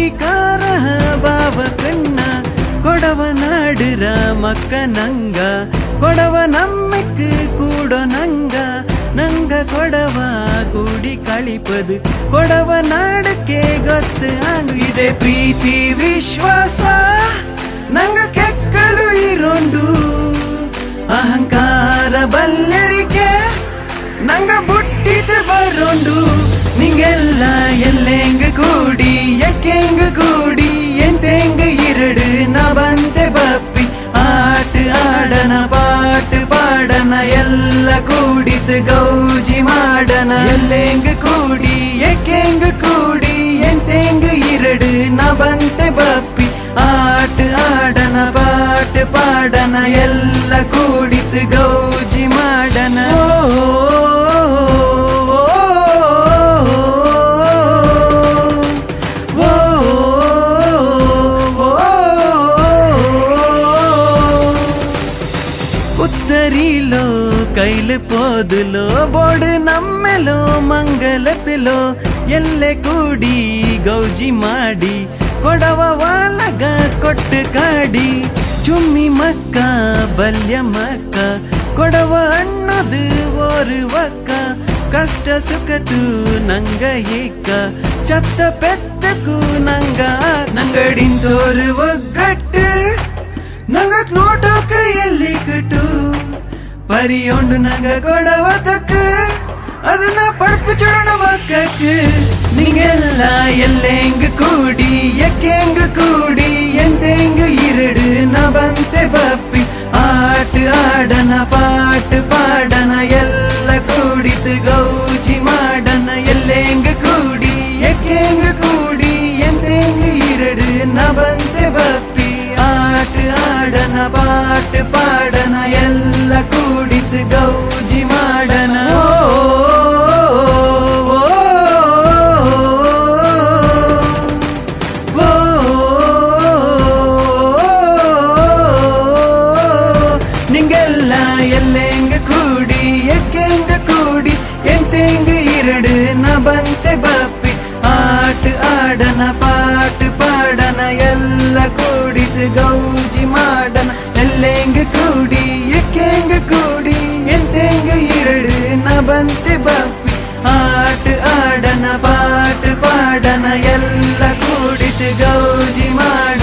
ಅಂಗೀಕಾರ ಬಾವ ಕಣ್ಣ ಕೊಡವ ನಾಡುರ ಮಕ್ಕ ನಂಗ ಕೊಡವ ನಮ್ಮಕ್ಕೆ ಕೂಡೋ ನಂಗ ನಂಗ ಕೊಡವ ಕೂಡಿ ಕಳಿಪದು ಕೊಡವ ನಾಡಕ್ಕೆ ಗೊತ್ತು ಅಂಡು ಇದೆ ಪ್ರೀತಿ ವಿಶ್ವಾಸ ನಂಗ ಕೆಕ್ಕಲು ಇರೋಂಡು ಅಹಂಕಾರ ಬಲ್ಲರಿಕೆ ನಂಗ ಬುಟ್ಟಿತು ಬರೋಂಡು ನಿಂಗೆಲ್ಲ ಎಲ್ಲೆಂಗ ಕೂಡಿ ಎಕ್ಕೆಂಗ ಕೂಡಿ ಎಂತೆಂಗ ಇರಡು ನಾ ಬಂತೆ ಬಪ್ಪಿ ಆಟ ಆಡನ ಪಾಟ್ ಪಾಡನ ಎಲ್ಲ ಕೂಡಿತು ಗೌಜಿ ಮಾಡನ ಎಲ್ಲೆಂಗ ಕೂಡಿ ಎಕ್ಕೆಂಗ ಕೂಡಿ ಎಂತೆಂಗ ಇರಡು ನಾ ಬಂತೆ ಬಪ್ಪಿ ಆಟ ಆಡನ ಪಾಟ್ ಪಾಡನ ಎಲ್ಲ ಕೂಡಿತು ಗೌಜಿ ಮಾಡನ ఉత్తరిలో కైలు పోదులో బోడు నమ్మెలో మంగళతిలో ఎల్లె కూడి గౌజి ಮಾಡಿ ಕೊಡವ ವಾಲಗ ಕೊಟ್ಟು ಕಾಡಿ ಚುಮ್ಮಿ ಮಕ್ಕ ಬಲ್ಯ ಮಕ್ಕ ಕೊಡವ ಅನ್ನೋದು ಓರುವಕ್ಕ ಕಷ್ಟ ಸುಖತು ನಂಗ ಏಕ ಚತ್ತ ಪೆತ್ತಕು ನಂಗ ನಂಗಡಿಂತೋರು ಒಗ್ಗಟ್ಟು ನಂಗ ನೋಟೋಕ ಎಲ್ಲಿ ಕಟ್ಟು ಪರಿಯೊಂಡು ನಂಗ ಕೊಡವ ತಕ್ಕ ಅದನ್ನ ಪಡ್ಪು ಚೋಣ ಮಕ್ಕಕ್ಕೆ ನಿಂಗೆಲ್ಲ ಎಲ್ಲೆಂಗ ಕೂಡಿ ಎಕ್ಕೆಂಗ ಕೂಡಿ ಎಂತೆಂಗ ಇರಡು ನ ಬಂತೆ ಬಪ್ಪಿ ಆಟ ಆಡನ ಪಾಟ್ ಪಾಡನ ಎಲ್ಲ ಕೂಡಿತು ಗೌಜಿ ಮಾಡನ ಎಲ್ಲೆಂಗ ಕೂಡಿ ಎಕ್ಕೆಂಗ ಕೂಡಿ ಎಂತೆಂಗ ಇರಡು ನ ಬಂತೆ ಬಪ್ಪಿ ಆಟ ಆಡನ ಪಾಟ್ ಪಾಡನ ಎಲ್ಲ ಕೂಡಿತು ಗೌಜಿ ಮಾಡನ ನಿಂಗೆಲ್ಲ ಎಲ್ಲೆಂಗ ಕೂಡಿ ಎಕ್ಕೆಂಗ ಕೂಡಿ ಎಂತೆಂಗ ಇರಡು ನ ಬಂತೆ ಬಪ್ಪಿ ಆಟ ಆಡನ ಪಾಟ್ ಪಾಡನ ಎಲ್ಲ ಕೂಡಿತು ಗೌಜಿ ಮಾಡನ ಎಲ್ಲೆಂಗ ಕೂಡಿ ಎಕ್ಕೆಂಗ ಕೂಡಿ ಎಂತೆಂಗ ಇರಡು ನ ಬಂತೆ ಬಪ್ಪಿ ಆಟ ಆಡನ ಪಾಟ್ ಪಾಡನ ಎಲ್ಲ ಕೂಡಿತು ಗೌಜಿ ಮಾಡ